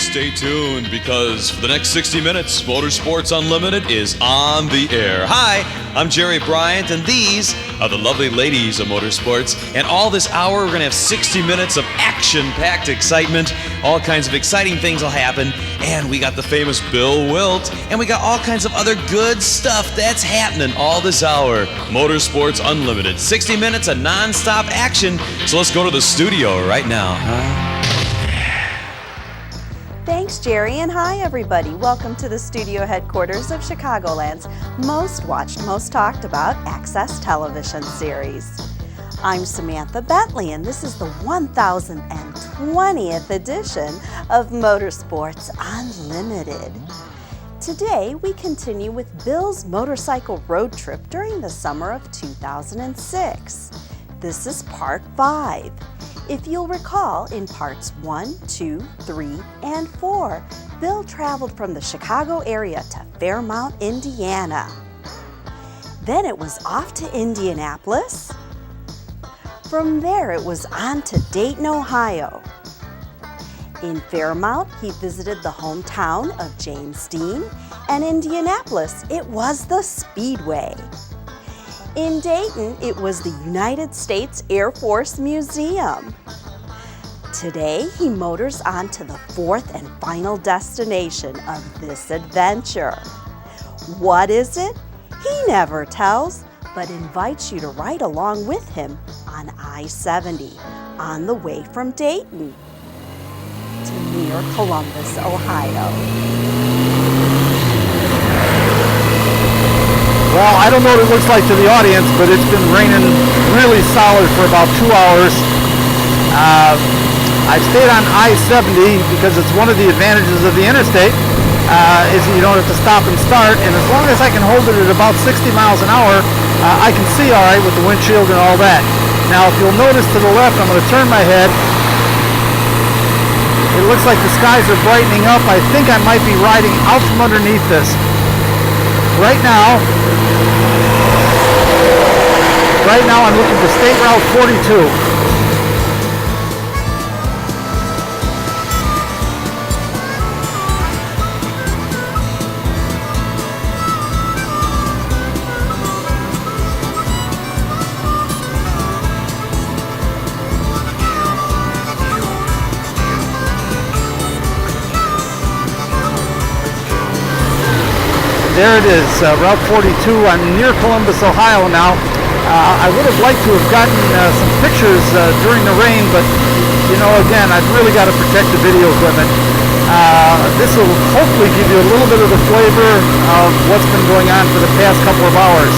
Stay tuned because for the next 60 minutes, Motorsports Unlimited is on the air. Hi, I'm Jerry Bryant, and these are the lovely ladies of motorsports. And all this hour, we're going to have 60 minutes of action-packed excitement. All kinds of exciting things will happen. And we got the famous Bill Wildt, and we got all kinds of other good stuff that's happening all this hour. Motorsports Unlimited, 60 minutes of non-stop action. So let's go to the studio right now, huh? Thanks, Jerry, and hi, everybody. Welcome to the studio headquarters of Chicagoland's most watched, most talked about Access television series. I'm Samantha Bentley, and this is the 1020th edition of Motorsports Unlimited. Today, we continue with Bill's motorcycle road trip during the summer of 2006. This is part 5. If you'll recall, in parts 1, 2, 3, and 4, Bill traveled from the Chicago area to Fairmount, Indiana. Then it was off to Indianapolis. From there, it was on to Dayton, Ohio. In Fairmount, he visited the hometown of James Dean, and Indianapolis, it was the Speedway. In Dayton, it was the United States Air Force Museum. Today, he motors on to the 4th and final destination of this adventure. What is it? He never tells, but invites you to ride along with him on I-70 on the way from Dayton to near Columbus, Ohio. Well, I don't know what it looks like to the audience, but it's been raining really solid for about 2 hours. I stayed on I-70 because it's one of the advantages of the interstate, is that you don't have to stop and start, and as long as I can hold it at about 60 miles an hour, I can see all right with the windshield and all that. Now, if you'll notice to the left, I'm going to turn my head. It looks like the skies are brightening up. I think I might be riding out from underneath this. Right now, I'm looking for State Route 42. There it is, Route 42. I'm near Columbus, Ohio now. I would have liked to have gotten some pictures during the rain, but you know, again, I've really got to protect the video equipment. This will hopefully give you a little bit of the flavor of what's been going on for the past couple of hours.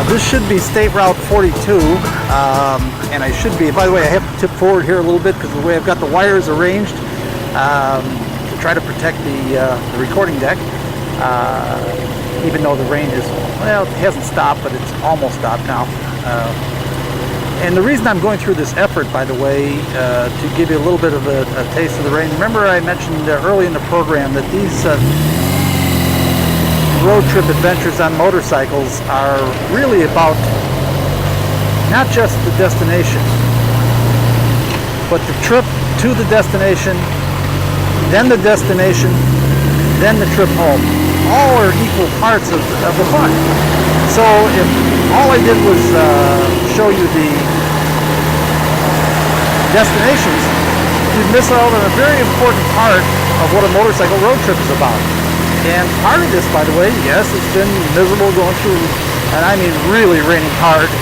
This should be State Route 42, and I should be, by the way, I have to tip forward here a little bit because of the way I've got the wires arranged to try to protect the recording deck, even though the rain is, well, it hasn't stopped, but it's almost stopped now. And the reason I'm going through this effort, by the way, to give you a little bit of a taste of the rain, remember I mentioned early in the program that these road trip adventures on motorcycles are really about not just the destination, but the trip to the destination, then the destination, then the trip home. All are equal parts of the fun. So if all I did was show you the destinations, you'd miss out on a very important part of what a motorcycle road trip is about. And part of this, by the way, yes, it's been miserable going through, and I mean really raining hard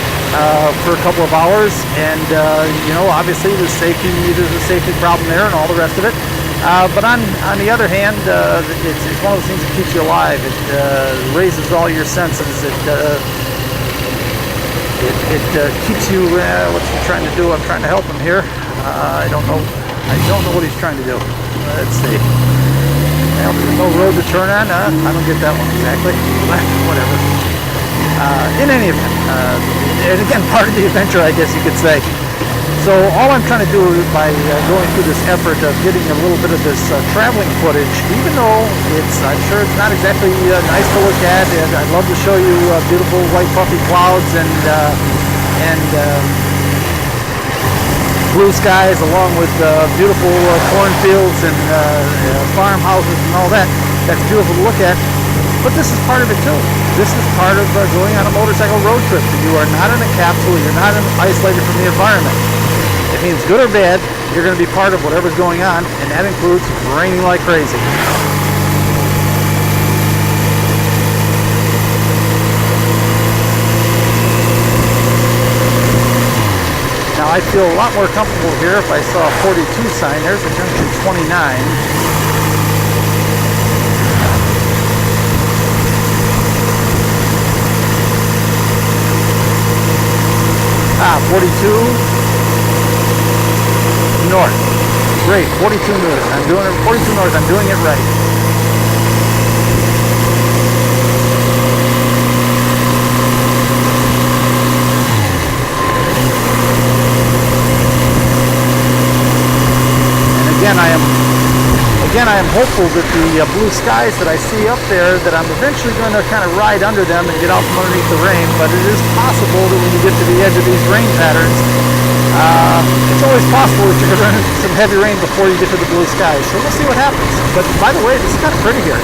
for a couple of hours. And you know, obviously there's a safety problem there and all the rest of it. But on the other hand, it's one of those things that keeps you alive. It raises all your senses. It keeps you. What's he trying to do? I'm trying to help him here. I don't know what he's trying to do. Let's see. Well, there's no road to turn on. I don't get that one exactly. Whatever. In any event, and again, part of the adventure, I guess you could say. So all I'm trying to do by going through this effort of getting a little bit of this traveling footage, even though I'm sure it's not exactly nice to look at, and I'd love to show you beautiful white puffy clouds and blue skies, along with beautiful cornfields and farmhouses and all that. That's beautiful to look at. But this is part of it too. This is part of going on a motorcycle road trip. You are not in a capsule. You're not isolated from the environment. It means good or bad, you're going to be part of whatever's going on, and that includes raining like crazy. Now I'd feel a lot more comfortable here if I saw a 42 sign. There's a junction 29. 42 north. Great, 42 north. I'm doing it. 42 north. I'm doing it right. And again, I am hopeful that the blue skies that I see up there, that I'm eventually going to kind of ride under them and get out from underneath the rain. But it is possible that when you get to the edge of these rain patterns, it's always possible that you're going to run into some heavy rain before you get to the blue skies. So we'll see what happens. But by the way, this is kind of pretty here.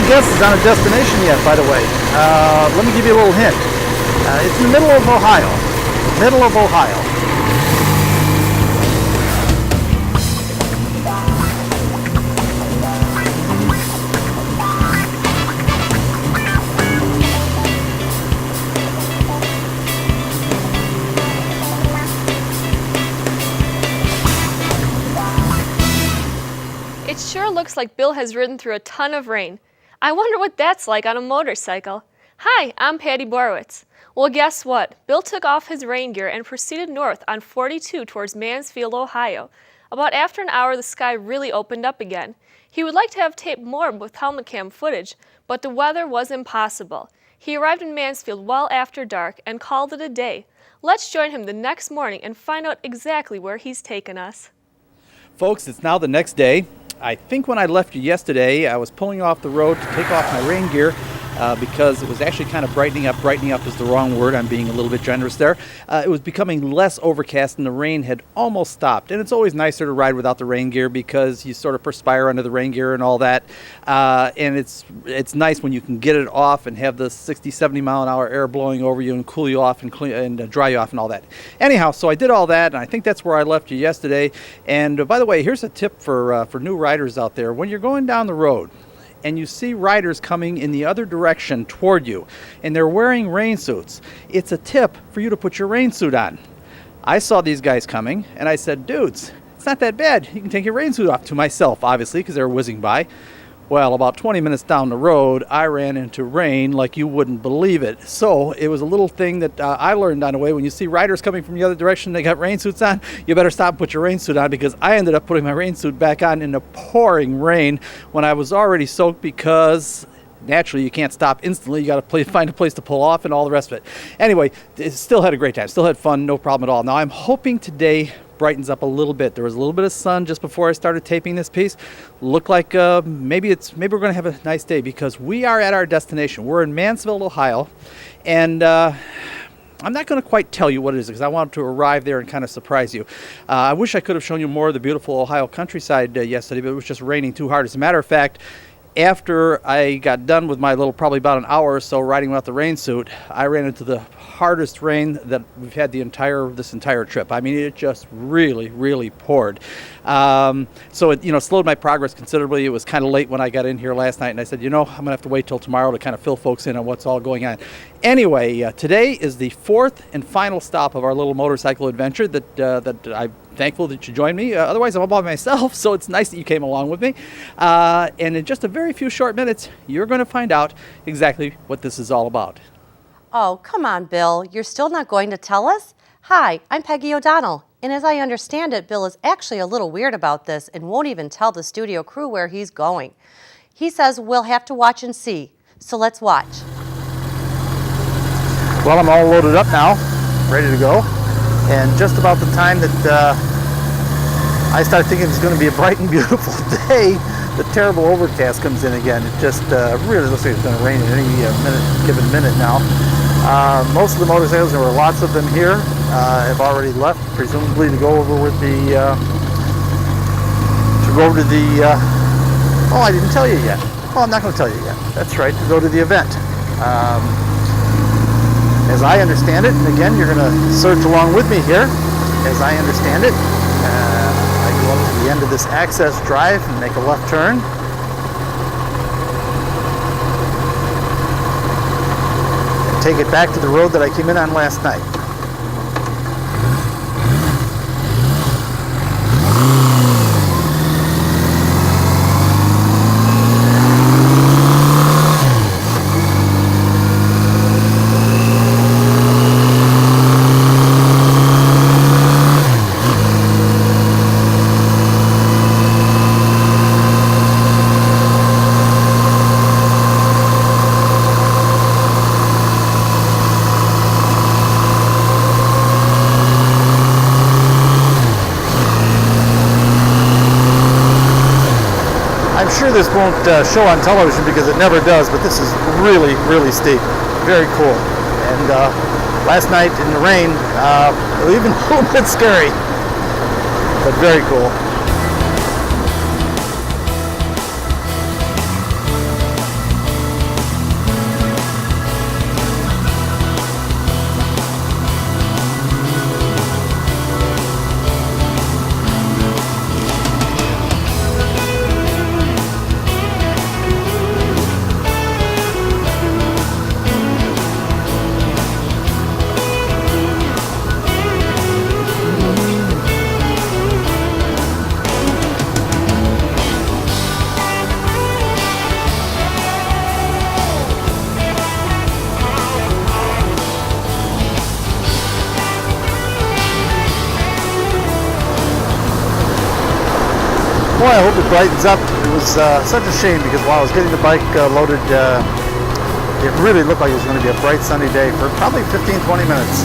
Guesses on a destination yet, by the way. Let me give you a little hint. It's in the middle of Ohio. Middle of Ohio. It sure looks like Bill has ridden through a ton of rain. I wonder what that's like on a motorcycle. Hi, I'm Patty Borowitz. Well, guess what? Bill took off his rain gear and proceeded north on 42 towards Mansfield, Ohio. About after an hour, the sky really opened up again. He would like to have taped more with helmet cam footage, but the weather was impossible. He arrived in Mansfield well after dark and called it a day. Let's join him the next morning and find out exactly where he's taken us. Folks, it's now the next day. I think when I left you yesterday, I was pulling off the road to take off my rain gear because it was actually kind of brightening up. Brightening up is the wrong word. I'm being a little bit generous there. It was becoming less overcast and the rain had almost stopped. And it's always nicer to ride without the rain gear because you sort of perspire under the rain gear and all that. And it's nice when you can get it off and have the 60, 70 mile an hour air blowing over you and cool you off and dry you off and all that. Anyhow, so I did all that, and I think that's where I left you yesterday. And by the way, here's a tip for new riders out there. When you're going down the road and you see riders coming in the other direction toward you and they're wearing rain suits, it's a tip for you to put your rain suit on. I saw these guys coming and I said, dudes, it's not that bad. You can take your rain suit off, to myself, obviously, because they were whizzing by. Well, about 20 minutes down the road, I ran into rain like you wouldn't believe it. So it was a little thing that I learned on the way. When you see riders coming from the other direction, they got rain suits on, you better stop and put your rain suit on, because I ended up putting my rain suit back on in the pouring rain when I was already soaked, because naturally you can't stop instantly. You got to find a place to pull off and all the rest of it. Anyway, still had a great time. Still had fun. No problem at all. Now I'm hoping today brightens up a little bit. There was a little bit of sun just before I started taping this piece. Looked like maybe we're going to have a nice day, because we are at our destination. We're in Mansfield, Ohio, and I'm not going to quite tell you what it is, because I wanted to arrive there and kind of surprise you. I wish I could have shown you more of the beautiful Ohio countryside yesterday, but it was just raining too hard. As a matter of fact, after I got done with my little, probably about an hour or so riding without the rain suit, I ran into the hardest rain that we've had this entire trip. I mean, it just really poured. So it slowed my progress considerably. It was kind of late when I got in here last night, and I said, I'm gonna have to wait till tomorrow to kind of fill folks in on what's all going on. Anyway, today is the fourth and final stop of our little motorcycle adventure that I'm thankful that you joined me. Otherwise, I'm all by myself, so it's nice that you came along with me. And in just a very few short minutes, you're going to find out exactly what this is all about. Oh, come on, Bill. You're still not going to tell us? Hi, I'm Peggy O'Donnell, and as I understand it, Bill is actually a little weird about this and won't even tell the studio crew where he's going. He says we'll have to watch and see, so let's watch. Well, I'm all loaded up now, ready to go. And just about the time that I start thinking it's going to be a bright and beautiful day, the terrible overcast comes in again. It just really looks like it's going to rain at any given minute now. Most of the motorcycles, there were lots of them here, have already left, presumably to go over with oh, I didn't tell you yet. Oh, I'm not going to tell you yet. That's right, to go to the event. As I understand it, and again, you're going to search along with me here. As I understand it, I go up to the end of this access drive and make a left turn. And take it back to the road that I came in on last night. I'm sure this won't show on television because it never does, but this is really steep. Very cool. And last night in the rain, even a little bit scary, but very cool. Boy, I hope it brightens up. It was such a shame because while I was getting the bike loaded, it really looked like it was going to be a bright sunny day for probably 15-20 minutes.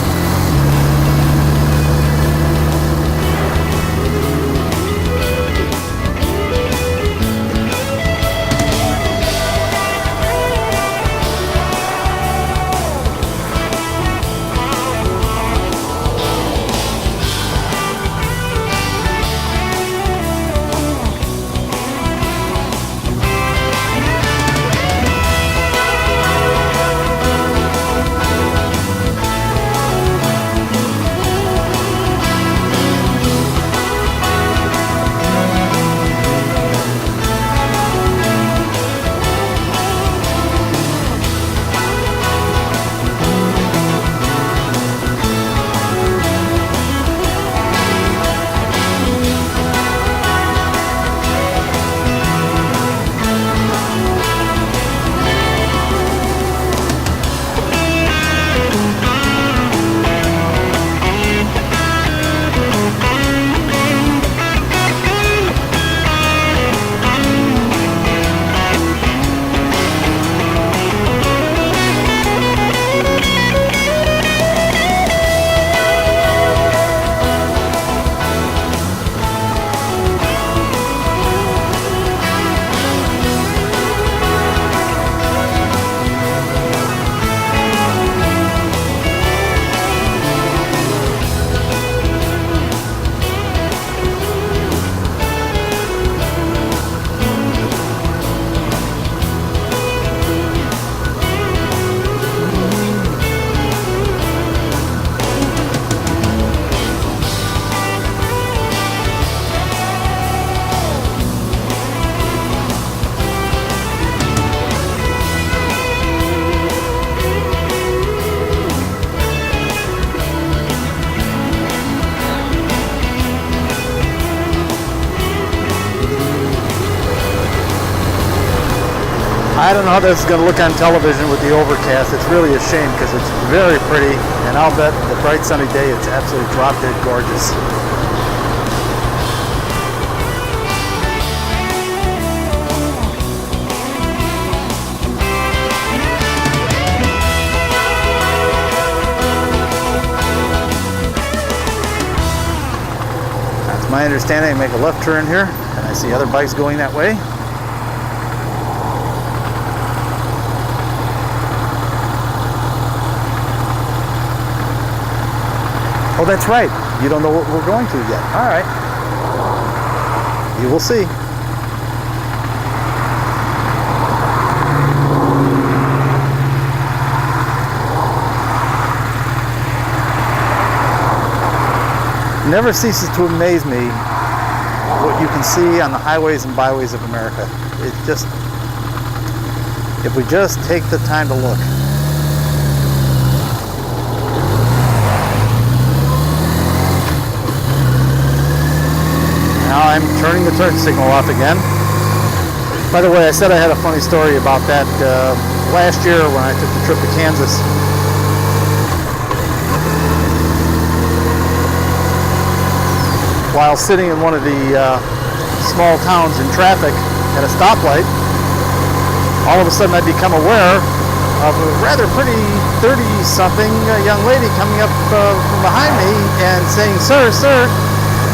I don't know how this is going to look on television with the overcast. It's really a shame because it's very pretty, and I'll bet the bright sunny day it's absolutely drop dead gorgeous. That's my understanding. I make a left turn here, and I see other bikes going that way. Oh, that's right. You don't know what we're going to yet. All right. You will see. It never ceases to amaze me what you can see on the highways and byways of America. It's just, if we just take the time to look. Now I'm turning the turn signal off again. By the way, I said I had a funny story about that last year when I took the trip to Kansas. While sitting in one of the small towns in traffic at a stoplight, all of a sudden I become aware of a rather pretty 30-something young lady coming up from behind me and saying, "Sir, sir."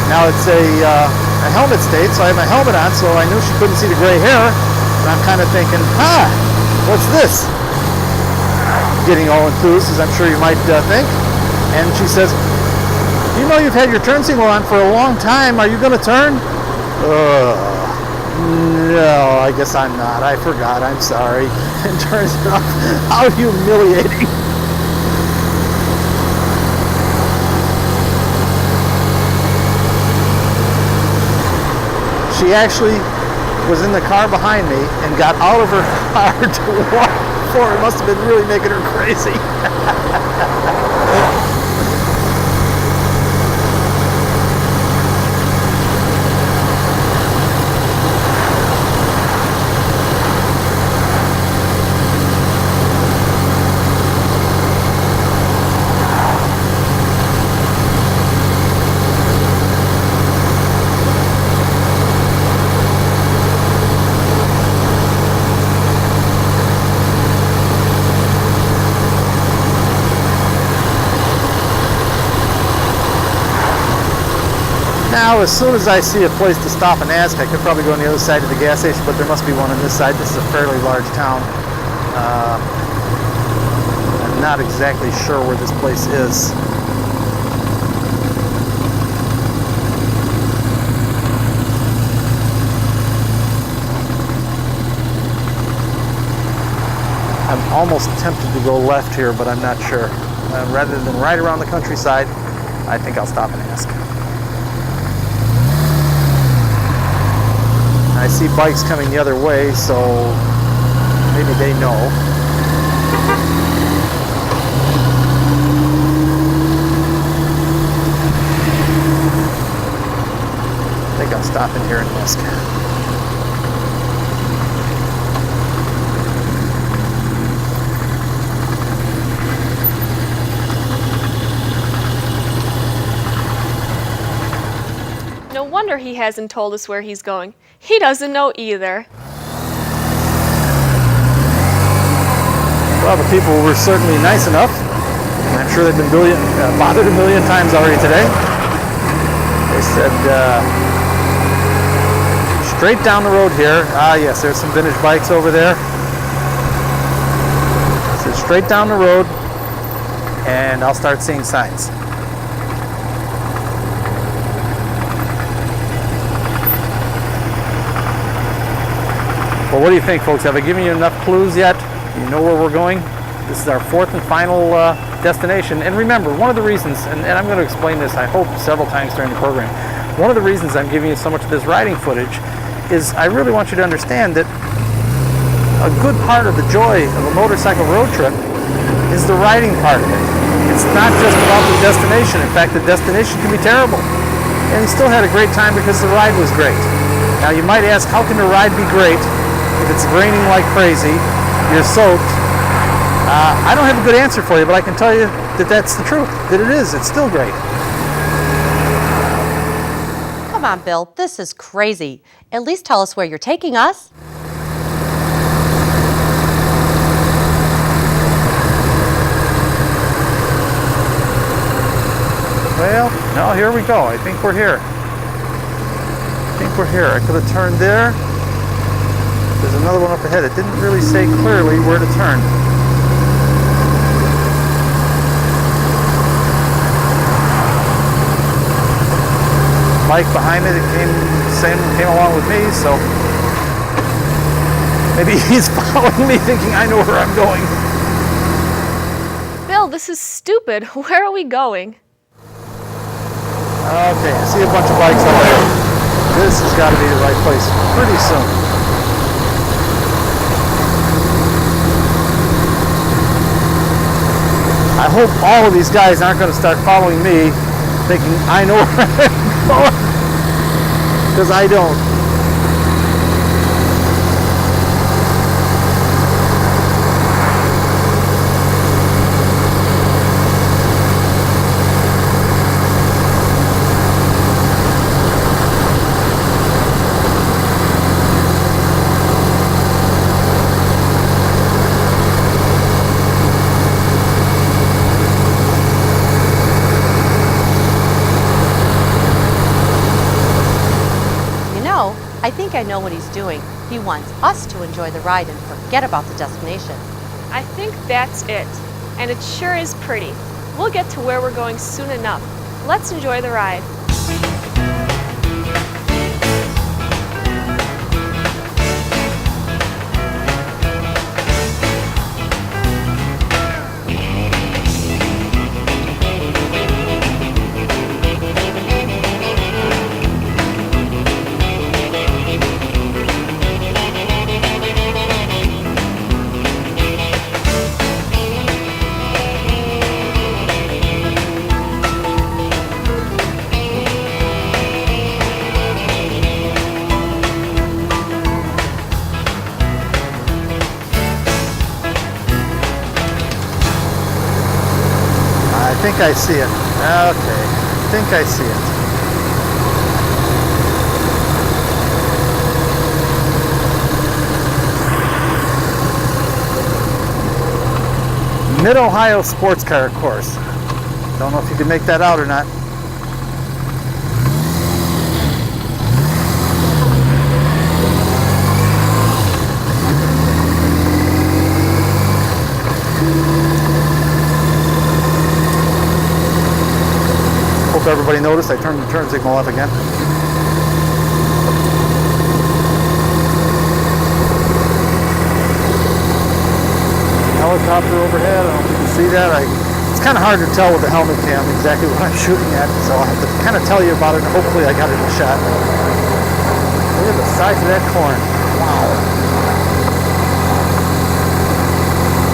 Now it's a helmet state, so I have my helmet on, so I knew she couldn't see the gray hair. And I'm kind of thinking, what's this? Getting all enthused, as I'm sure you might think. And she says, "You know you've had your turn signal on for a long time. Are you going to turn?" No, I guess I'm not. I forgot. I'm sorry. And turns off. How humiliating. She actually was in the car behind me and got out of her car to walk forward. It must have been really making her crazy. Now, as soon as I see a place to stop and ask, I could probably go on the other side of the gas station, but there must be one on this side. This is a fairly large town. I'm not exactly sure where this place is. I'm almost tempted to go left here, but I'm not sure. Rather than ride around the countryside, I think I'll stop and ask. I see bikes coming the other way, so maybe they know. I think I'll stop in here and ask. No wonder he hasn't told us where he's going. He doesn't know either. Well, the people were certainly nice enough. I'm sure they've been bothered a million times already today. They said, straight down the road here. Ah, yes, there's some vintage bikes over there. They said, straight down the road, and I'll start seeing signs. Well, what do you think, folks? Have I given you enough clues yet? You know where we're going? This is our fourth and final destination. And remember, one of the reasons, and I'm going to explain this, I hope, several times during the program, one of the reasons I'm giving you so much of this riding footage is I really want you to understand that a good part of the joy of a motorcycle road trip is the riding part of it. It's not just about the destination. In fact, the destination can be terrible. And you still had a great time because the ride was great. Now, you might ask, how can the ride be great if it's raining like crazy, you're soaked. I don't have a good answer for you, but I can tell you that that's the truth, that it is. It's still great. Come on, Bill, this is crazy. At least tell us where you're taking us. Well, no, here we go. I think we're here. I could have turned there. There's another one up ahead. It didn't really say clearly where to turn. Mike behind me that came along with me, so maybe he's following me thinking I know where I'm going. Bill, this is stupid. Where are we going? Okay, I see a bunch of bikes out there. This has got to be the right place pretty soon. I hope all of these guys aren't going to start following me thinking I know where I'm going, because I don't. I think I know what he's doing. He wants us to enjoy the ride and forget about the destination. I think that's it. And it sure is pretty. We'll get to where we're going soon enough. Let's enjoy the ride. I think I see it. Okay, I think I see it. Mid-Ohio Sports Car Course. Don't know if you can make that out or not. Hope everybody noticed I turned the turn signal up again. Helicopter overhead, I don't know if you can see that. It's kind of hard to tell with the helmet cam exactly what I'm shooting at, so I'll have to kind of tell you about it, and hopefully I got it in the shot. Look at the size of that corn. Wow.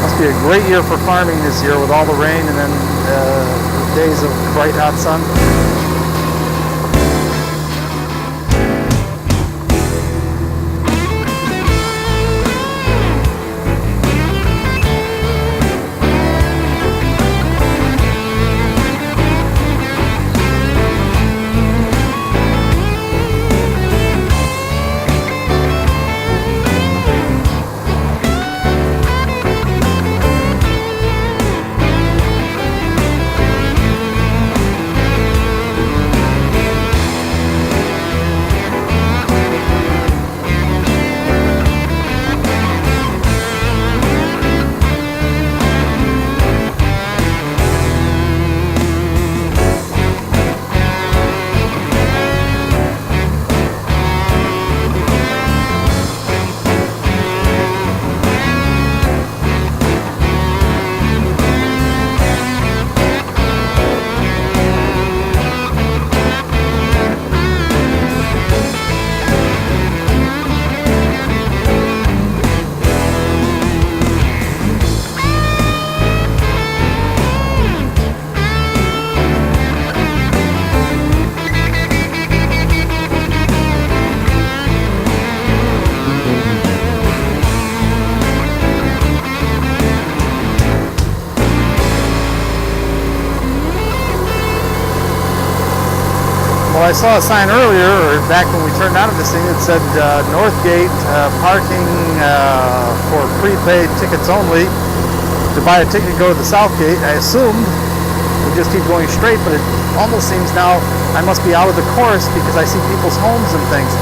Must be a great year for farming this year with all the rain and then days of bright hot sun. I saw a sign earlier, or back when we turned out of this thing, it said North Gate parking for prepaid tickets only. To buy a ticket, go to the South Gate. I assumed we just keep going straight, but it almost seems now I must be out of the course because I see people's homes and things.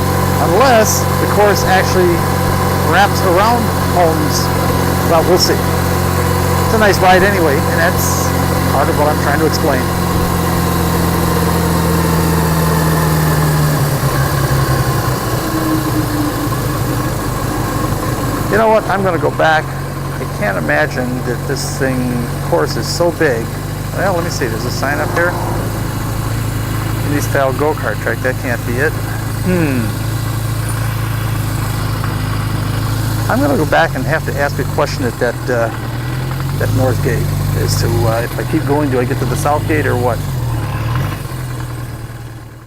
Unless the course actually wraps around homes. Well, we'll see. It's a nice ride anyway, and that's part of what I'm trying to explain. You know what? I'm going to go back. I can't imagine that this course is so big. Well, let me see. There's a sign up here. Indie style go-kart track. That can't be it. I'm going to go back and have to ask a question at that North Gate as to if I keep going, do I get to the South Gate or what?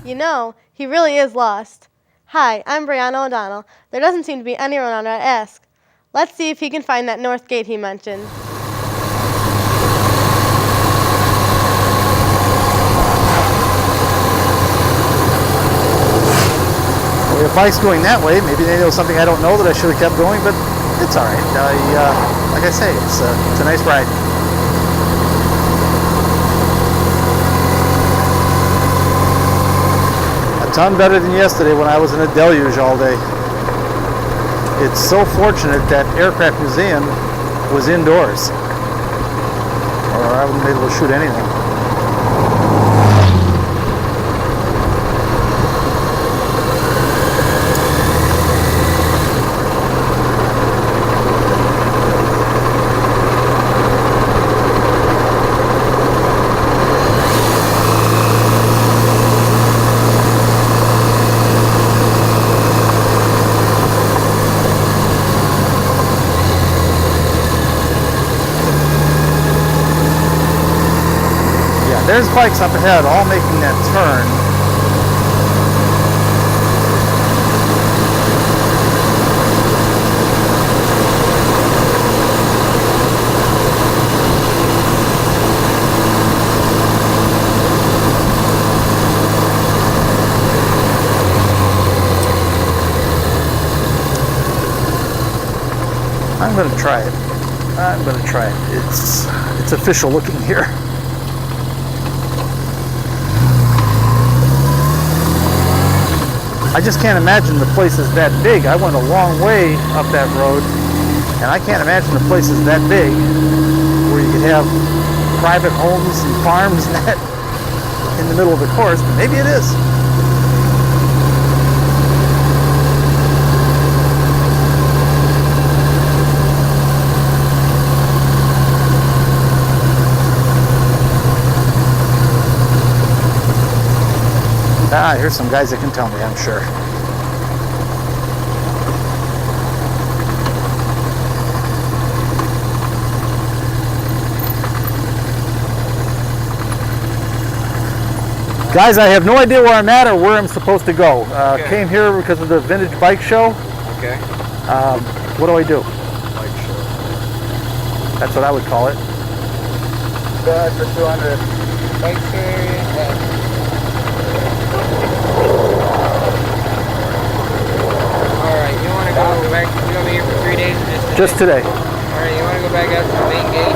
You know, he really is lost. Hi, I'm Brianna O'Donnell. There doesn't seem to be anyone on our ask. Let's see if he can find that North Gate he mentioned. Well, the bike's going that way. Maybe they know something I don't know that I should have kept going, but it's all right. Like I say, it's a nice ride. A ton better than yesterday when I was in a deluge all day. It's so fortunate that Aircraft Museum was indoors, or I wouldn't be able to shoot anything. There's bikes up ahead, all making that turn. I'm going to try it. I'm going to try it. It's official looking here. I just can't imagine the place is that big. I went a long way up that road, and I can't imagine the place is that big where you could have private homes and farms and that in the middle of the course, but maybe it is. Here's some guys that can tell me, I'm sure. Guys, I have no idea where I'm at or where I'm supposed to go. Okay. Came here because of the vintage bike show. Okay. What do I do? Bike show. That's what I would call it. Good for 200. Bike series. Alright, you want to go back? You want to be here for 3 days or Just today. Alright, you want to go back out to the main gate?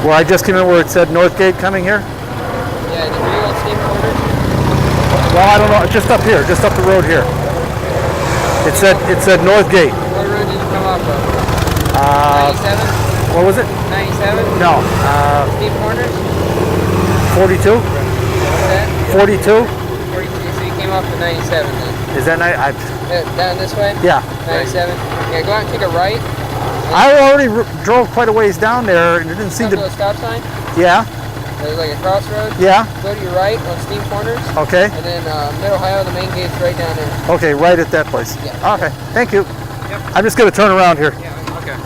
Where I just came in where it said North Gate coming here? Yeah, did you want steam quarters? Well, I don't know. Just up here. Just up the road here. It said North Gate. What road did you come off of? 97? What was it? 97? No. Steam corners? 42? What's that? 42? 42, so you came off the 97 then. Is that nice? Down this way? Yeah. 97? Yeah, go out and take a right. I already drove quite a ways down there, and it didn't seem Come to to. a stop sign. Yeah. There's like a crossroad. Yeah. Go to your right on Steam Corners. Okay. And then Mid-Ohio, the main gate's right down there. Okay, right at that place. Yeah. Okay. Thank you. Yep. I'm just gonna turn around here. Yeah, okay.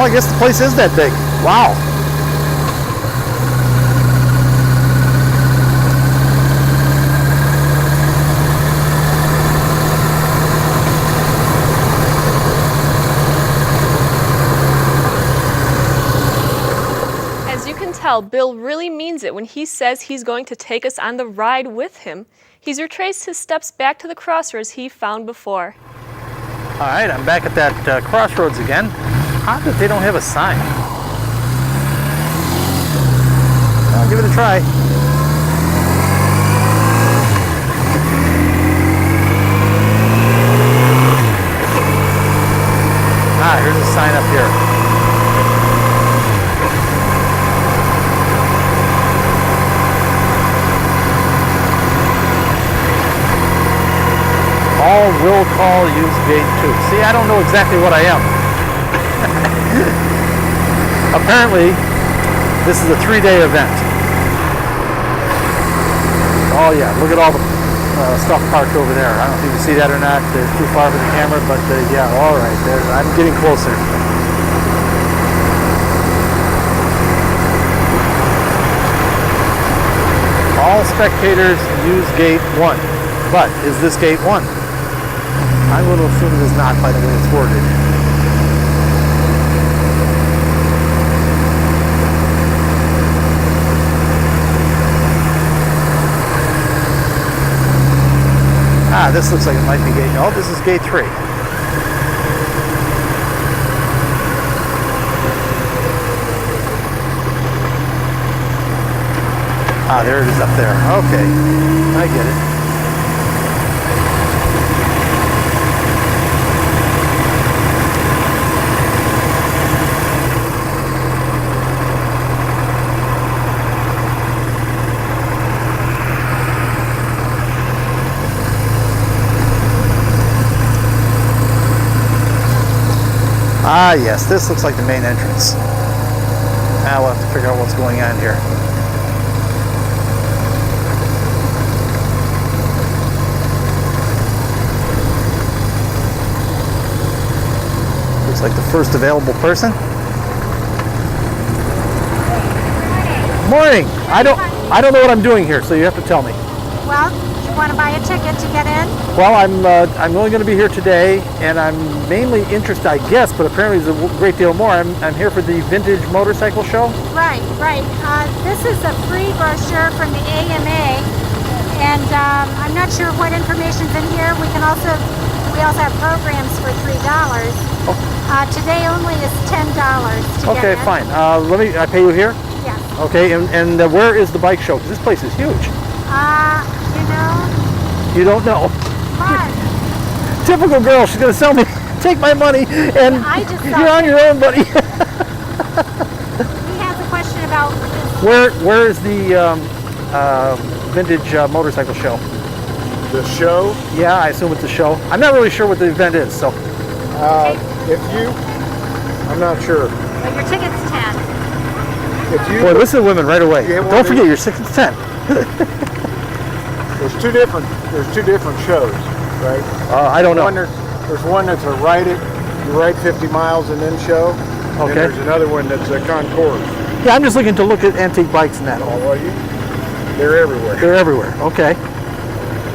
I guess the place is that big. Wow. As you can tell, Bill really means it when he says he's going to take us on the ride with him. He's retraced his steps back to the crossroads he found before. All right, I'm back at that crossroads again. Odd that they don't have a sign. I'll give it a try. Ah, here's a sign up here. All will call use gate 2. See, I don't know exactly what I am. Apparently, this is a 3-day event. Oh yeah, look at all the stuff parked over there. I don't know if you can see that or not. It's too far for the camera, but yeah, all right. There, I'm getting closer. All spectators use gate 1. But is this gate 1? I'm going to assume it is not by the way it's worded. Ah, this looks like it might be gate. No, this is gate 3. Ah, there it is up there. Okay, I get it. Ah, yes, this looks like the main entrance. Now we'll have to figure out what's going on here. Looks like the first available person. Morning. I don't know what I'm doing here, so you have to tell me. Well, you want to buy a ticket to get in? Well, I'm only going to be here today, and I'm mainly interested, I guess, but apparently there's a great deal more. I'm here for the Vintage Motorcycle Show. Right. This is a free brochure from the AMA, and I'm not sure what information's in here. We also have programs for $3. Oh. Today only is $10 to get in. Okay, fine. I pay you here? Yes. Okay, and where is the bike show? Because this place is huge. You don't know. Fun. Typical girl. She's going to sell me. Take my money, and you're on your own, buddy. He has a question about this. Where is the Vintage Motorcycle Show? The show? Yeah, I assume it's a show. I'm not really sure what the event is, so. I'm not sure. Well, your ticket's 10. Boy, listen to women right away. Don't forget, you're 6 and 10. There's two different shows, right? I don't know. There's one that's a ride 50 miles and then show. Okay. And there's another one that's a concours. Yeah, I'm just looking to look at antique bikes and that. They're everywhere. They're everywhere. Okay.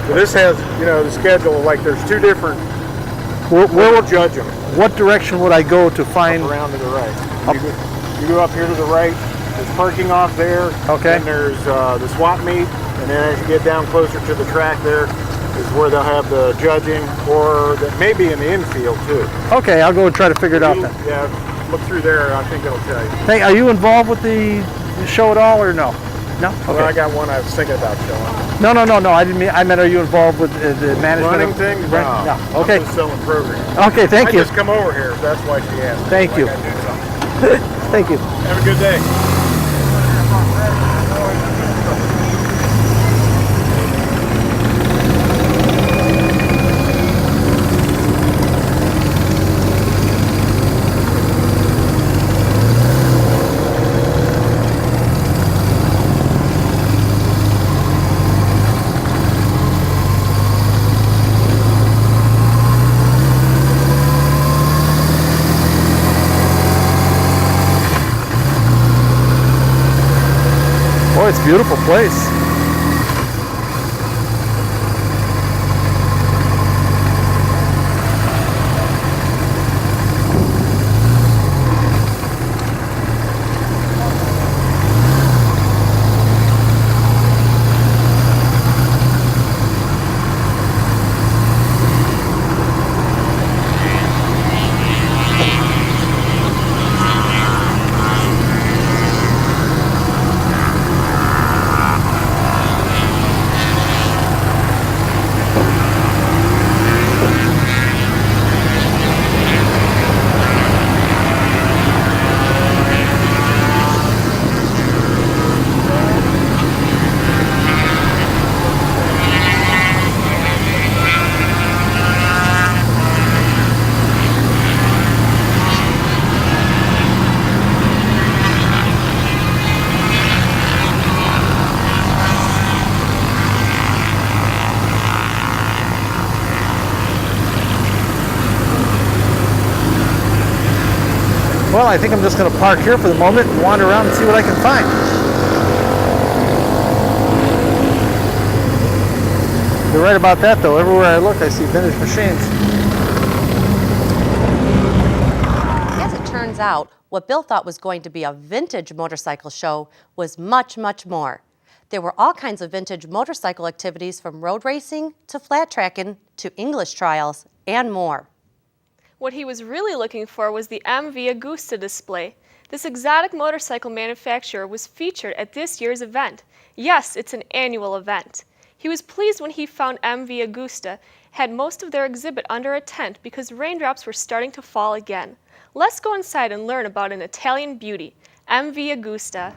So this has, the schedule. Like there's two different. Where we'll judge them. What direction would I go to find? Up around to the right. You go up here to the right. There's parking off there. Okay. And there's the swap meet. And then as you get down closer to the track there is where they'll have the judging, or that may be in the infield too. Okay, I'll go and try to figure it out then. Yeah, look through there, I think it'll tell you. Hey, are you involved with the show at all or no? No? Okay. Well, I got one I was thinking about showing. No, I didn't mean, I meant are you involved with the management? Running thing? No. Okay. I'm just selling programs. Okay, thank you. I just come over here, that's why she asked. Thank you. Thank you. Have a good day. a beautiful place. Well, I think I'm just going to park here for the moment and wander around and see what I can find. You're right about that, though. Everywhere I look, I see vintage machines. As it turns out, what Bill thought was going to be a vintage motorcycle show was much, much more. There were all kinds of vintage motorcycle activities, from road racing to flat tracking to English trials and more. What he was really looking for was the MV Agusta display. This exotic motorcycle manufacturer was featured at this year's event. Yes, it's an annual event. He was pleased when he found MV Agusta had most of their exhibit under a tent because raindrops were starting to fall again. Let's go inside and learn about an Italian beauty, MV Agusta.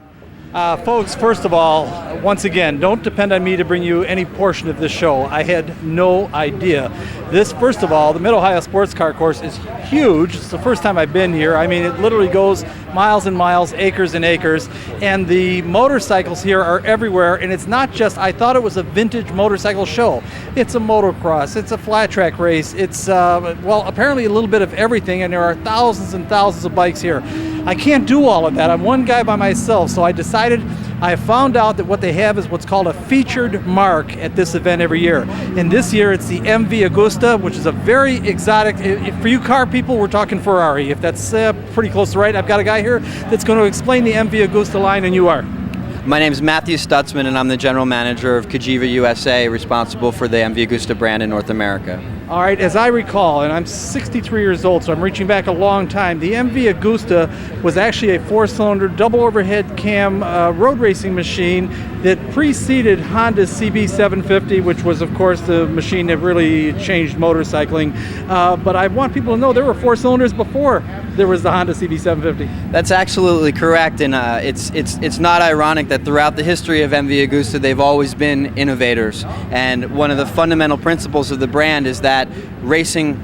Folks, first of all, once again, don't depend on me to bring you any portion of this show. I had no idea. This, first of all, the Mid-Ohio Sports Car Course is huge. It's the first time I've been here. I mean, it literally goes miles and miles, acres and acres, and the motorcycles here are everywhere, and it's not just, I thought it was a vintage motorcycle show. It's a motocross, it's a flat track race, it's, well, apparently a little bit of everything, and there are thousands and thousands of bikes here. I can't do all of that. I'm one guy by myself, so I found out that what they have is what's called a featured mark at this event every year. And this year it's the MV Agusta, which is a very exotic, for you car people, we're talking Ferrari. If that's pretty close to right, I've got a guy here that's going to explain the MV Agusta line, and you are. My name is Matthew Stutzman, and I'm the general manager of Kajiva USA, responsible for the MV Agusta brand in North America. All right, as I recall, and I'm 63 years old, so I'm reaching back a long time, the MV Agusta was actually a four-cylinder, double overhead cam road racing machine that preceded Honda's CB750, which was, of course, the machine that really changed motorcycling. But I want people to know there were four cylinders before there was the Honda CB750. That's absolutely correct, and it's not ironic that throughout the history of MV Agusta, they've always been innovators. And one of the fundamental principles of the brand is that racing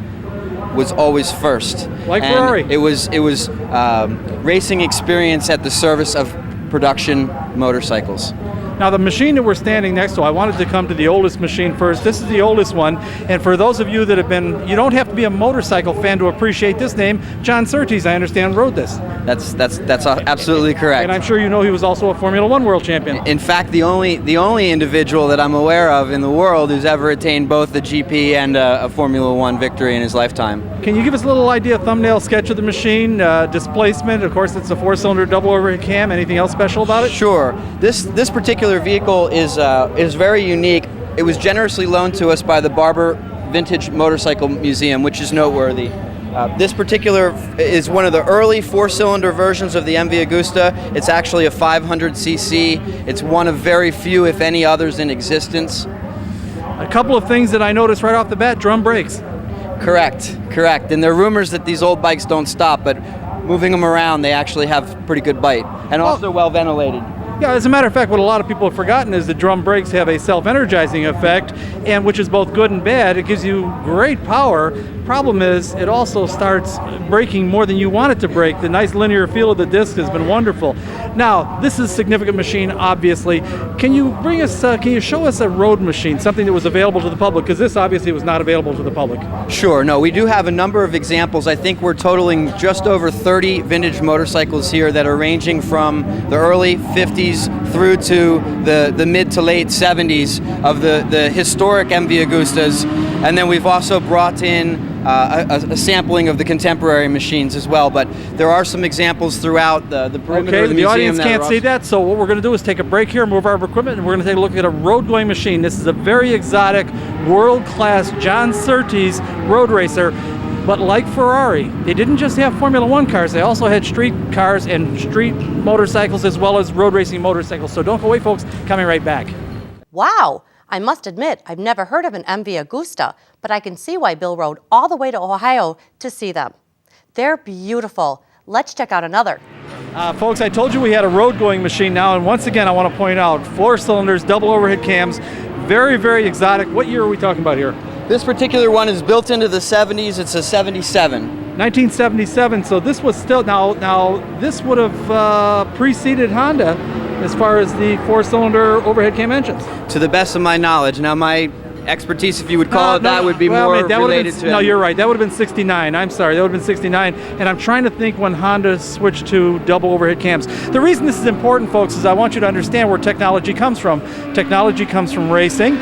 was always first. Like and Ferrari. It was racing experience at the service of production motorcycles. Now, the machine that we're standing next to, I wanted to come to the oldest machine first. This is the oldest one, and for those of you that have been, you don't have to be a motorcycle fan to appreciate this name. John Surtees, I understand, rode this. That's absolutely correct. And I'm sure you know he was also a Formula One world champion. In fact, the only individual that I'm aware of in the world who's ever attained both the GP and a Formula One victory in his lifetime. Can you give us a little idea, thumbnail sketch of the machine, displacement? Of course, it's a four-cylinder double overhead cam. Anything else special about it? Sure. This particular vehicle is very unique. It was generously loaned to us by the Barber Vintage Motorcycle Museum, which is noteworthy. This particular is one of the early four-cylinder versions of the MV Agusta. It's actually a 500cc. It's one of very few, if any, others in existence. A couple of things that I noticed right off the bat: drum brakes. Correct. And there are rumors that these old bikes don't stop, but moving them around, they actually have pretty good bite, and also well ventilated. Yeah, as a matter of fact, what a lot of people have forgotten is the drum brakes have a self-energizing effect, and which is both good and bad. It gives you great power. Problem is, it also starts braking more than you want it to brake. The nice linear feel of the disc has been wonderful. Now, this is a significant machine, obviously. Can you show us a road machine, something that was available to the public? Because this obviously was not available to the public. Sure. No, we do have a number of examples. I think we're totaling just over 30 vintage motorcycles here that are ranging from the early 50s through to the mid to late 70s of the historic MV Agustas, and then we've also brought in a sampling of the contemporary machines as well. But there are some examples throughout the perimeter Okay, of the the museum. audience that can't are see also- that, so what we're going to do is take a break here, move our equipment, and we're going to take a look at a road-going machine. This is a very exotic, world-class John Surtees road racer. But like Ferrari, they didn't just have Formula One cars, they also had street cars and street motorcycles as well as road racing motorcycles. So don't go away, folks. Coming right back. Wow! I must admit, I've never heard of an MV Agusta, but I can see why Bill rode all the way to Ohio to see them. They're beautiful. Let's check out another. Folks, I told you we had a road-going machine now, and once again I want to point out 4 cylinders, double overhead cams, very, very exotic. What year are we talking about here? This particular one is built into the 70s. It's a 77. 1977, so this was still, now this would have preceded Honda as far as the 4-cylinder overhead cam engines. To the best of my knowledge. Now, my expertise, if you would call it that, would be well, more I mean, that would've related been, to... No, you're right. That would have been 69. I'm sorry. That would have been 69. And I'm trying to think when Honda switched to double overhead cams. The reason this is important, folks, is I want you to understand where technology comes from. Technology comes from racing.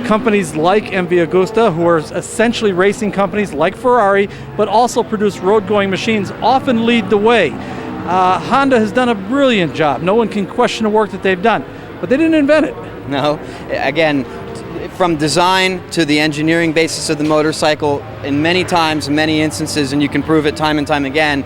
Companies like MV Agusta, who are essentially racing companies like Ferrari, but also produce road-going machines, often lead the way. Honda has done a brilliant job. No one can question the work that they've done, but they didn't invent it. No. Again, from design to the engineering basis of the motorcycle, in many times, in many instances, and you can prove it time and time again,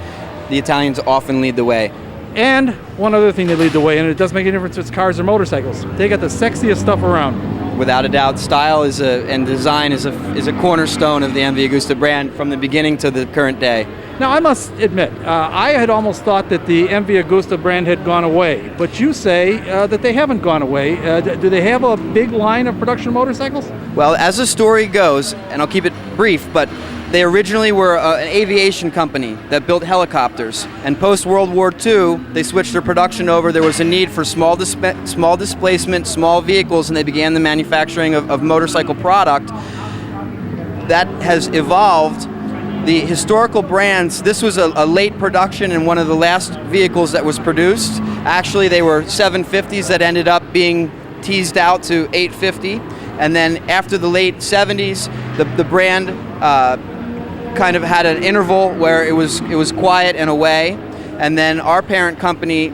the Italians often lead the way. And one other thing they lead the way, and it doesn't make any difference if it's cars or motorcycles. They got the sexiest stuff around. Without a doubt, style and design is a cornerstone of the MV Agusta brand from the beginning to the current day. Now, I must admit, I had almost thought that the MV Agusta brand had gone away, but you say that they haven't gone away. Do they have a big line of production motorcycles? Well, as the story goes, and I'll keep it brief, but they originally were an aviation company that built helicopters, and post-World War II, they switched their production over. There was a need for small displacement, small vehicles, and they began the manufacturing of motorcycle product. That has evolved. The historical brands, this was a late production and one of the last vehicles that was produced. Actually, they were 750s that ended up being teased out to 850. And then after the late 70s, the brand kind of had an interval where it was quiet and away. And then our parent company,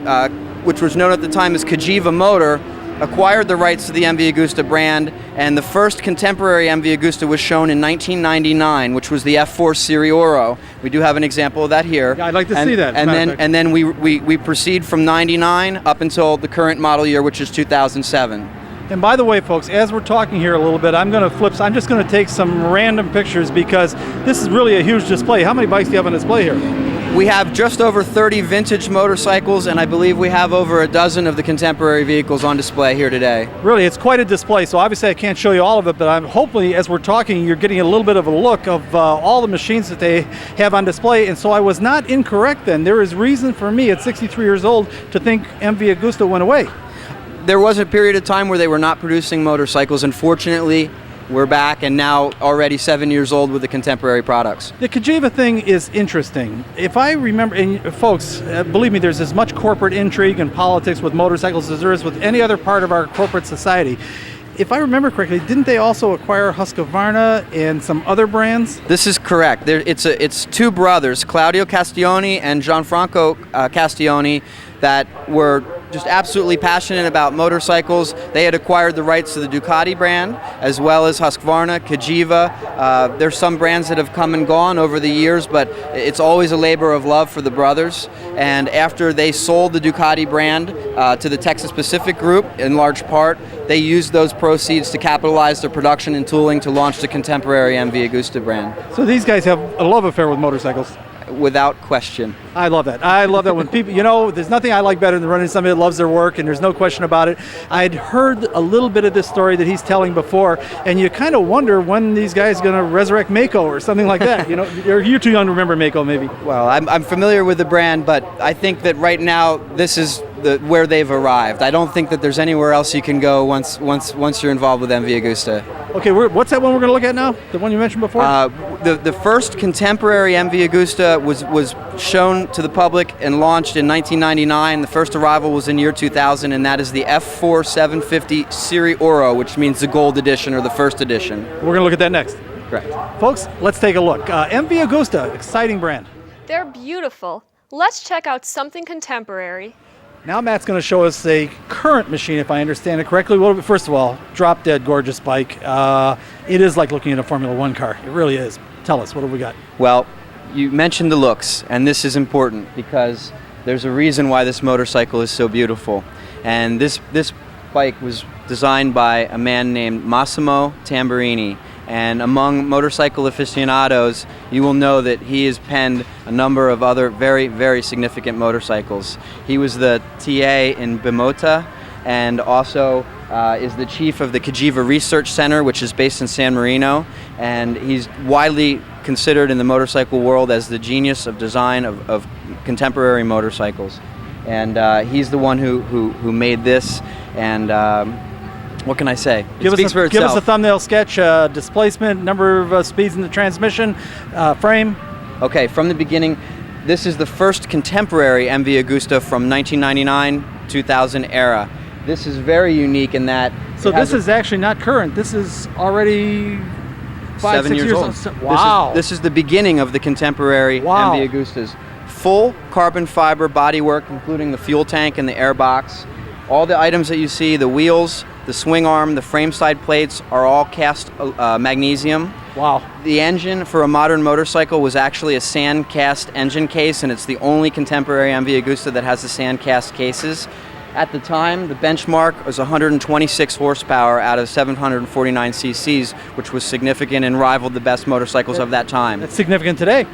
which was known at the time as Cagiva Motor, acquired the rights to the MV Agusta brand, and the first contemporary MV Agusta was shown in 1999, which was the F4 Sirioro. We do have an example of that here. Yeah, I'd like to see that. And then we proceed from 99 up until the current model year, which is 2007. And by the way, folks, as we're talking here a little bit, I'm just going to take some random pictures because this is really a huge display. How many bikes do you have on display here? We have just over 30 vintage motorcycles, and I believe we have over a dozen of the contemporary vehicles on display here today. Really, it's quite a display, so obviously I can't show you all of it, but I'm hopefully, as we're talking, you're getting a little bit of a look of all the machines that they have on display, and so I was not incorrect then. There is reason for me at 63 years old to think MV Agusta went away. There was a period of time where they were not producing motorcycles. Unfortunately, we're back and now already 7 years old with the contemporary products. The Cagiva thing is interesting. If I remember, and folks, believe me, there's as much corporate intrigue and politics with motorcycles as there is with any other part of our corporate society. If I remember correctly, didn't they also acquire Husqvarna and some other brands? This is correct. It's two brothers, Claudio Castiglione and Gianfranco Castiglione, that were just absolutely passionate about motorcycles. They had acquired the rights to the Ducati brand, as well as Husqvarna, Cagiva. There's some brands that have come and gone over the years, but it's always a labor of love for the brothers. And after they sold the Ducati brand to the Texas Pacific Group, in large part, they used those proceeds to capitalize their production and tooling to launch the contemporary MV Agusta brand. So these guys have a love affair with motorcycles. Without question. I love that. I love that when people, there's nothing I like better than running somebody that loves their work, and there's no question about it. I'd heard a little bit of this story that he's telling before, and you kind of wonder when these guys are going to resurrect Mako or something like that. You're too young to remember Mako, maybe. Well, I'm familiar with the brand, but I think that right now this is where they've arrived. I don't think that there's anywhere else you can go once you're involved with MV Agusta. Okay, what's that one we're going to look at now? The one you mentioned before? The first contemporary MV Agusta was shown to the public and launched in 1999. The first arrival was in year 2000, and that is the F4 750 Serie Oro, which means the gold edition or the first edition. We're going to look at that next. Correct. Folks, let's take a look. MV Agusta, exciting brand. They're beautiful. Let's check out something contemporary. Now Matt's going to show us a current machine, if I understand it correctly. Well, first of all, drop dead gorgeous bike. It is like looking at a Formula One car. It really is. Tell us, what have we got? Well, you mentioned the looks, and this is important because there's a reason why this motorcycle is so beautiful. And this bike was designed by a man named Massimo Tamburini. And among motorcycle aficionados, you will know that he has penned a number of other very, very significant motorcycles. He was the TA in Bimota, and also is the chief of the Cagiva Research Center, which is based in San Marino. And he's widely considered in the motorcycle world as the genius of design of contemporary motorcycles. And he's the one who made this. And what can I say? It speaks for itself. Give us a thumbnail sketch, displacement, number of speeds in the transmission, frame. Okay, from the beginning, this is the first contemporary MV Agusta from 1999-2000 era. This is very unique in that... So this is actually not current. This is already 7 years old. Wow. This is the beginning of the contemporary MV Agustas. Full carbon fiber bodywork, including the fuel tank and the airbox. All the items that you see, the wheels, the swing arm, the frame side plates are all cast magnesium. Wow. The engine for a modern motorcycle was actually a sand cast engine case, and it's the only contemporary MV Agusta that has the sand cast cases. At the time, the benchmark was 126 horsepower out of 749 cc's, which was significant and rivaled the best motorcycles of that time. That's significant today.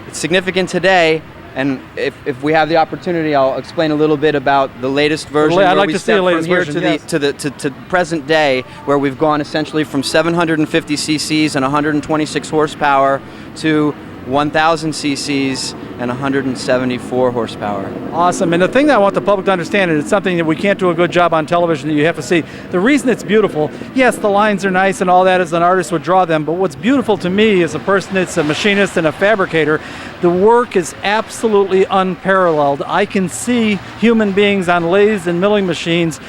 It's significant today. And if we have the opportunity, I'll explain a little bit about the latest version. I'd like to see the latest version, to present day, where we've gone essentially from 750 cc's and 126 horsepower to 1,000 cc's and 174 horsepower. Awesome. And the thing that I want the public to understand, and it's something that we can't do a good job on television that you have to see, the reason it's beautiful, yes, the lines are nice and all that as an artist would draw them, but what's beautiful to me as a person that's a machinist and a fabricator, the work is absolutely unparalleled. I can see human beings on lathes and milling machines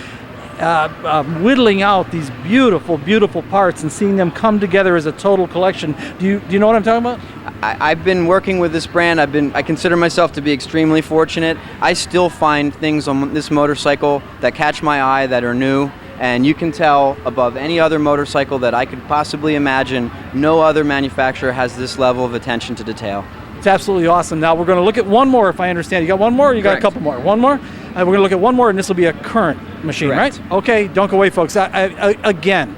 whittling out these beautiful, beautiful parts and seeing them come together as a total collection. Do you know what I'm talking about? I've been working with this brand. I consider myself to be extremely fortunate. I still find things on this motorcycle that catch my eye that are new, and you can tell above any other motorcycle that I could possibly imagine, no other manufacturer has this level of attention to detail. It's absolutely awesome. Now we're going to look at one more, if I understand. You got one more, or you got a couple more? One more? We're going to look at one more, and this will be a current machine, Correct. Right? Okay, don't go away, folks. Again,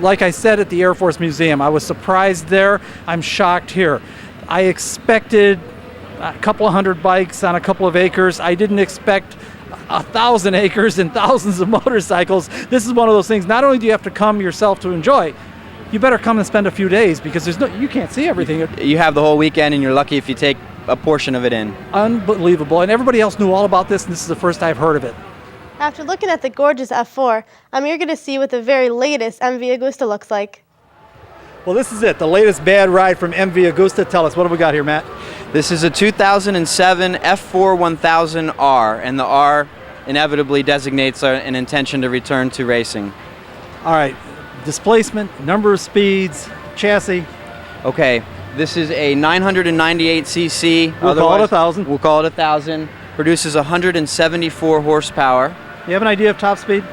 like I said at the Air Force Museum, I was surprised there. I'm shocked here. I expected a couple of hundred bikes on a couple of acres. I didn't expect 1,000 acres and thousands of motorcycles. This is one of those things, not only do you have to come yourself to enjoy, you better come and spend a few days because you can't see everything. You have the whole weekend, and you're lucky if you take a portion of it in. Unbelievable. And everybody else knew all about this, and this is the first I've heard of it. After looking at the gorgeous F4, I'm eager to see what the very latest MV Agusta looks like. Well, this is it, the latest bad ride from MV Agusta. Tell us, what have we got here, Matt? This is a 2007 F4 1000R, and the R inevitably designates an intention to return to racing. All right, displacement, number of speeds, chassis. Okay, this is a 998 cc. We'll call it 1,000. We'll call it 1,000. Produces 174 horsepower. You have an idea of top speed?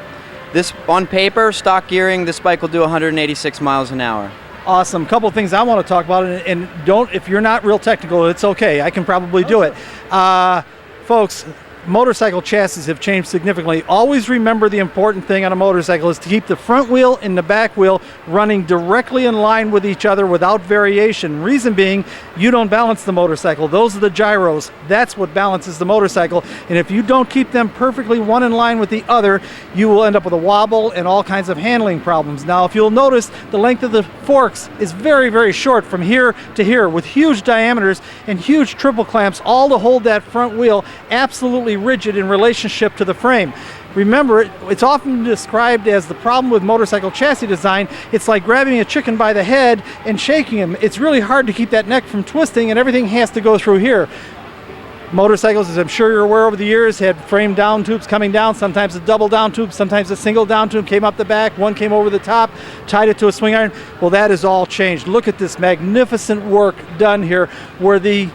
This, on paper, stock gearing, this bike will do 186 miles an hour. Awesome. Couple of things I want to talk about, and don't, if you're not real technical, it's okay. I can probably do it. Folks, motorcycle chassis have changed significantly. Always remember the important thing on a motorcycle is to keep the front wheel and the back wheel running directly in line with each other without variation. Reason being, you don't balance the motorcycle. Those are the gyros. That's what balances the motorcycle. And if you don't keep them perfectly one in line with the other, you will end up with a wobble and all kinds of handling problems. Now, if you'll notice, the length of the forks is very, very short from here to here with huge diameters and huge triple clamps all to hold that front wheel absolutely completely rigid in relationship to the frame. Remember, it's often described as the problem with motorcycle chassis design. It's like grabbing a chicken by the head and shaking him. It's really hard to keep that neck from twisting, and everything has to go through here. Motorcycles, as I'm sure you're aware, over the years had frame down tubes coming down, sometimes a double down tube, sometimes a single down tube came up the back, one came over the top, tied it to a swing iron. Well, that is all changed. Look at this magnificent work done here, where the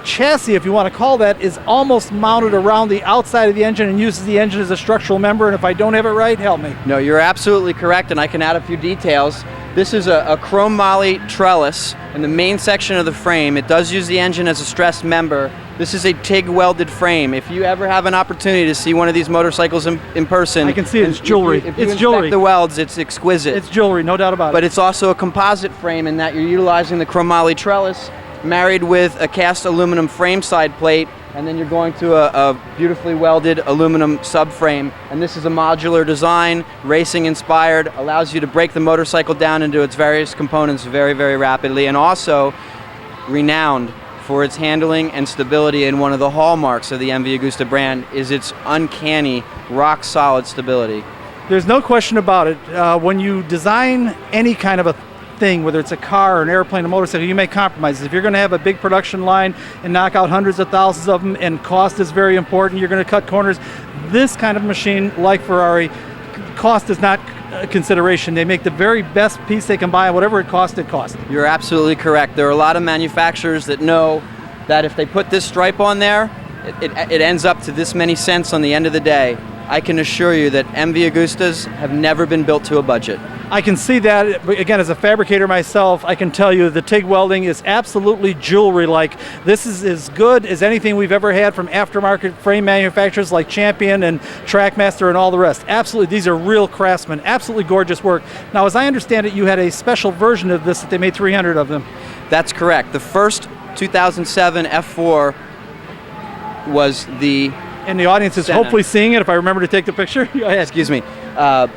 chassis, if you want to call that, is almost mounted around the outside of the engine and uses the engine as a structural member. And if I don't have it right, help me. No, you're absolutely correct, and I can add a few details. This is a chrome moly trellis in the main section of the frame. It does use the engine as a stressed member. This is a TIG welded frame. If you ever have an opportunity to see one of these motorcycles in person, I can see it. It's jewelry. If you It's inspect jewelry. the welds, it's exquisite. It's jewelry, no doubt about it. But it's also a composite frame in that you're utilizing the chromoly trellis married with a cast aluminum frame side plate, and then you're going to a beautifully welded aluminum subframe. And this is a modular design, racing inspired, allows you to break the motorcycle down into its various components very, very rapidly, and also renowned for its handling and stability. And one of the hallmarks of the MV Agusta brand is its uncanny, rock solid stability. There's no question about it. When you design any kind of a thing, whether it's a car or an airplane, a motorcycle, you make compromises. If you're going to have a big production line and knock out hundreds of thousands of them, and cost is very important, you're going to cut corners. This kind of machine, like Ferrari, cost is not a consideration. They make the very best piece they can buy, whatever it costs, it costs. You're absolutely correct. There are a lot of manufacturers that know that if they put this stripe on there, it ends up to this many cents on the end of the day. I can assure you that MV Agustas have never been built to a budget. I can see that. Again, as a fabricator myself, I can tell you the TIG welding is absolutely jewelry-like. This is as good as anything we've ever had from aftermarket frame manufacturers like Champion and Trackmaster and all the rest. Absolutely, these are real craftsmen. Absolutely gorgeous work. Now, as I understand it, you had a special version of this that they made 300 of them. That's correct. The first 2007 F4 was the... And the audience is hopefully seeing it, if I remember to take the picture. Go ahead. Excuse me.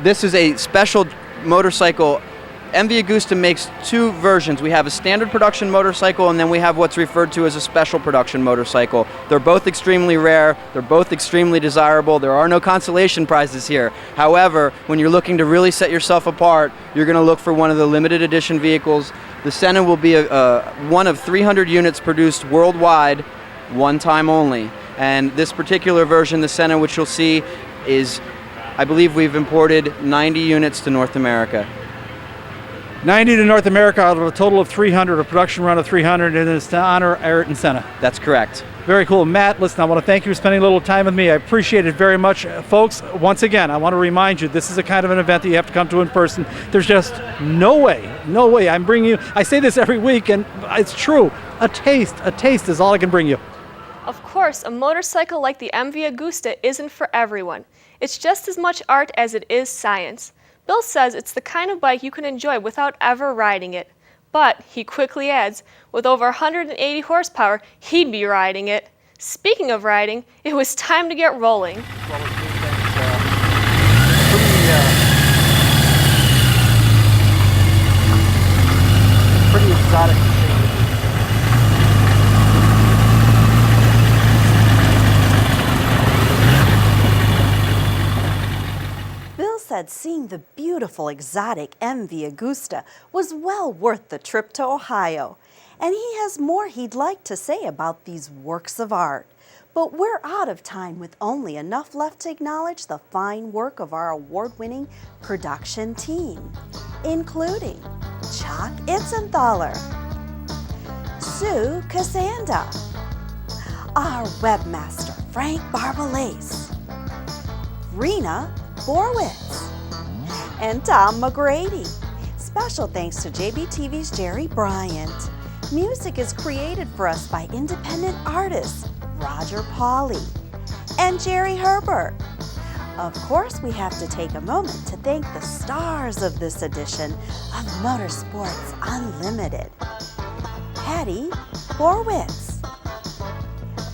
This is a special motorcycle. MV Agusta makes two versions. We have a standard production motorcycle, and then we have what's referred to as a special production motorcycle. They're both extremely rare. They're both extremely desirable. There are no consolation prizes here. However, when you're looking to really set yourself apart, you're going to look for one of the limited edition vehicles. The Senna will be one of 300 units produced worldwide, one time only. And this particular version, the Senna, which you'll see, is, I believe we've imported 90 units to North America. 90 to North America out of a total of 300, a production run of 300, and it's to honor Ayrton Senna. That's correct. Very cool. Matt, listen, I want to thank you for spending a little time with me. I appreciate it very much. Folks, once again, I want to remind you, this is a kind of an event that you have to come to in person. There's just no way I'm bringing you, I say this every week, and it's true, a taste is all I can bring you. Of course, a motorcycle like the MV Agusta isn't for everyone. It's just as much art as it is science. Bill says it's the kind of bike you can enjoy without ever riding it. But, he quickly adds, with over 180 horsepower, he'd be riding it. Speaking of riding, it was time to get rolling. Pretty exotic. Said seeing the beautiful exotic MV Agusta was well worth the trip to Ohio, and he has more he'd like to say about these works of art. But we're out of time with only enough left to acknowledge the fine work of our award-winning production team, including Chuck Itzenthaler, Sue Casanda, our webmaster Frank Barbalace, Rena Borwitz, and Tom McGrady. Special thanks to JBTV's Jerry Bryant. Music is created for us by independent artists Roger Pauley and Jerry Herbert. Of course, we have to take a moment to thank the stars of this edition of Motorsports Unlimited. Patty Borwitz,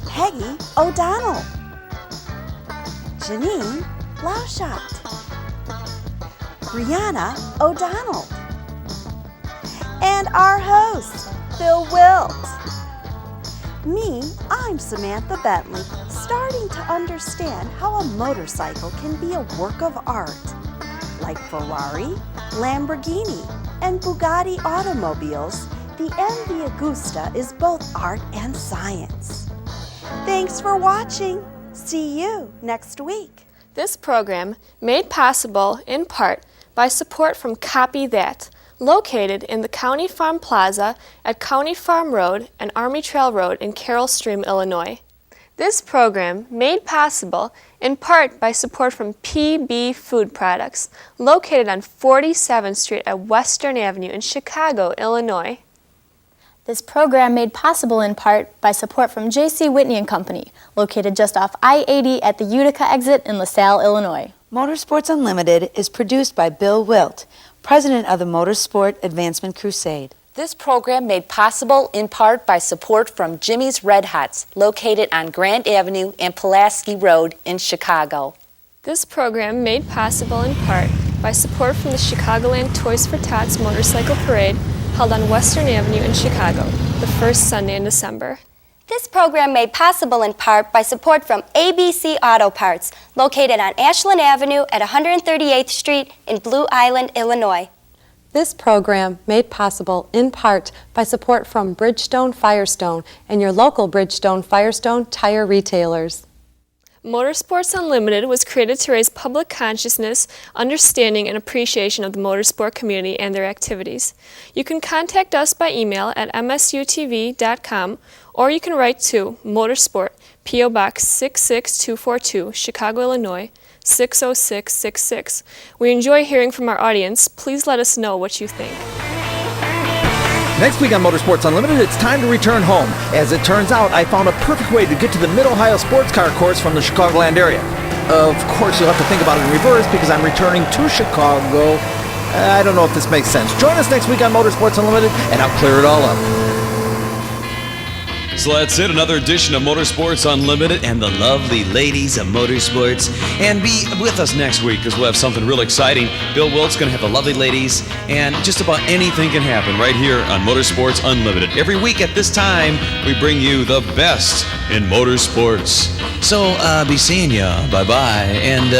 Peggy O'Donnell, Janine Lauschat, Brianna O'Donnell, and our host, Bill Wildt. Me, I'm Samantha Bentley, starting to understand how a motorcycle can be a work of art, like Ferrari, Lamborghini, and Bugatti automobiles. The MV Agusta is both art and science. Thanks for watching. See you next week. This program made possible in part by support from Copy That, located in the County Farm Plaza at County Farm Road and Army Trail Road in Carroll Stream, Illinois. This program made possible in part by support from PB Food Products, located on 47th Street at Western Avenue in Chicago, Illinois. This program made possible in part by support from J.C. Whitney & Company, located just off I-80 at the Utica exit in LaSalle, Illinois. Motorsports Unlimited is produced by Bill Wildt, president of the Motorsport Advancement Crusade. This program made possible in part by support from Jimmy's Red Hots, located on Grant Avenue and Pulaski Road in Chicago. This program made possible in part by support from the Chicagoland Toys for Tots Motorcycle Parade, held on Western Avenue in Chicago, the first Sunday in December. This program made possible in part by support from ABC Auto Parts, located on Ashland Avenue at 138th Street in Blue Island, Illinois. This program made possible in part by support from Bridgestone Firestone and your local Bridgestone Firestone tire retailers. Motorsports Unlimited was created to raise public consciousness, understanding, and appreciation of the motorsport community and their activities. You can contact us by email at msutv.com, or you can write to Motorsport, P.O. Box 66242, Chicago, Illinois, 60666. We enjoy hearing from our audience. Please let us know what you think. Next week on Motorsports Unlimited, it's time to return home. As it turns out, I found a perfect way to get to the Mid-Ohio Sports Car Course from the Chicagoland area. Of course, you'll have to think about it in reverse because I'm returning to Chicago. I don't know if this makes sense. Join us next week on Motorsports Unlimited, and I'll clear it all up. So that's it, another edition of Motorsports Unlimited and the lovely ladies of motorsports. And be with us next week because we'll have something real exciting. Bill Wildt's going to have the lovely ladies, and just about anything can happen right here on Motorsports Unlimited. Every week at this time, we bring you the best in motorsports. So be seeing ya. Bye-bye, and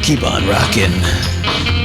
keep on rocking.